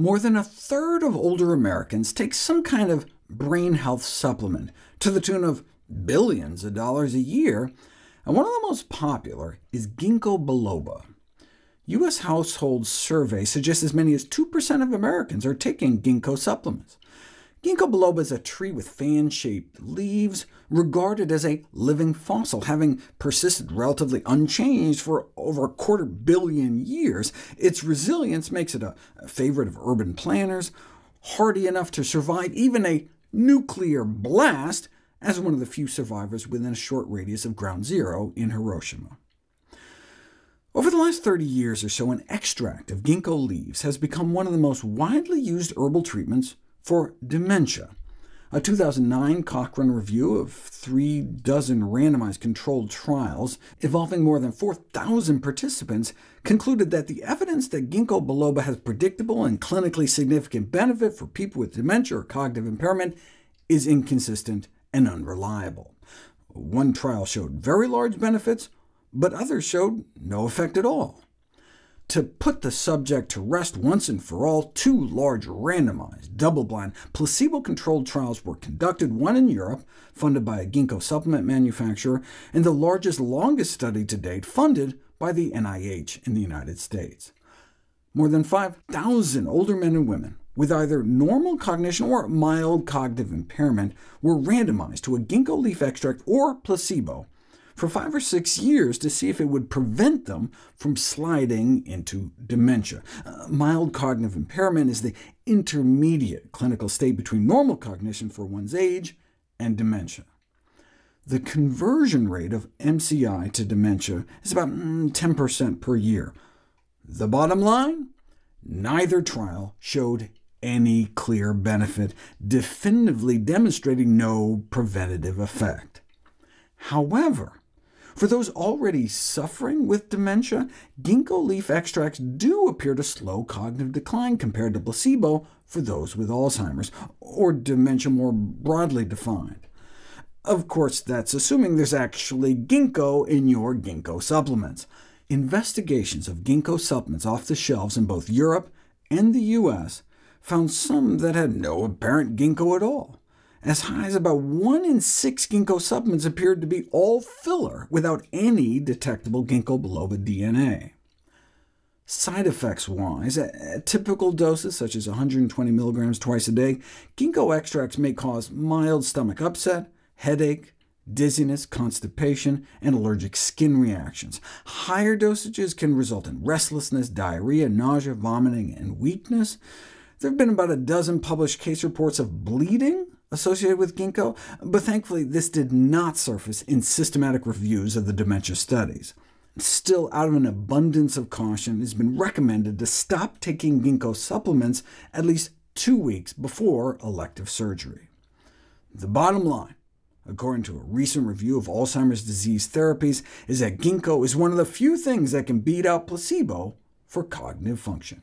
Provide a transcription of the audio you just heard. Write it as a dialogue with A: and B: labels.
A: More than a third of older Americans take some kind of brain health supplement, to the tune of billions of dollars a year, and one of the most popular is Ginkgo biloba. U.S. household surveys suggest as many as 2% of Americans are taking Ginkgo supplements. Ginkgo biloba is a tree with fan-shaped leaves, regarded as a living fossil, having persisted relatively unchanged for over 250 million years. Its resilience makes it a favorite of urban planners, hardy enough to survive even a nuclear blast, as one of the few survivors within a short radius of Ground Zero in Hiroshima. Over the last 30 years or so, an extract of ginkgo leaves has become one of the most widely used herbal treatments for dementia. A 2009 Cochrane review of 36 randomized controlled trials involving more than 4,000 participants concluded that the evidence that Ginkgo biloba has predictable and clinically significant benefit for people with dementia or cognitive impairment is inconsistent and unreliable. One trial showed very large benefits, but others showed no effect at all. To put the subject to rest once and for all, 2 large randomized, double-blind, placebo-controlled trials were conducted, one in Europe, funded by a ginkgo supplement manufacturer, and the largest, longest study to date, funded by the NIH in the United States. More than 5,000 older men and women with either normal cognition or mild cognitive impairment were randomized to a ginkgo leaf extract or placebo for 5 or 6 years to see if it would prevent them from sliding into dementia. Mild cognitive impairment is the intermediate clinical state between normal cognition for one's age and dementia. The conversion rate of MCI to dementia is about 10% per year. The bottom line? Neither trial showed any clear benefit, definitively demonstrating no preventative effect. However, for those already suffering with dementia, ginkgo leaf extracts do appear to slow cognitive decline compared to placebo for those with Alzheimer's, or dementia more broadly defined. Of course, that's assuming there's actually ginkgo in your ginkgo supplements. Investigations of ginkgo supplements off the shelves in both Europe and the U.S. found some that had no apparent ginkgo at all. As high as about 1 in 6 ginkgo supplements appeared to be all filler, without any detectable ginkgo biloba DNA. Side effects-wise, at typical doses, such as 120 mg twice a day, ginkgo extracts may cause mild stomach upset, headache, dizziness, constipation, and allergic skin reactions. Higher dosages can result in restlessness, diarrhea, nausea, vomiting, and weakness. There have been about a dozen published case reports of bleeding associated with ginkgo, but thankfully this did not surface in systematic reviews of the dementia studies. Still, out of an abundance of caution, it has been recommended to stop taking ginkgo supplements at least 2 weeks before elective surgery. The bottom line, according to a recent review of Alzheimer's disease therapies, is that ginkgo is one of the few things that can beat out placebo for cognitive function.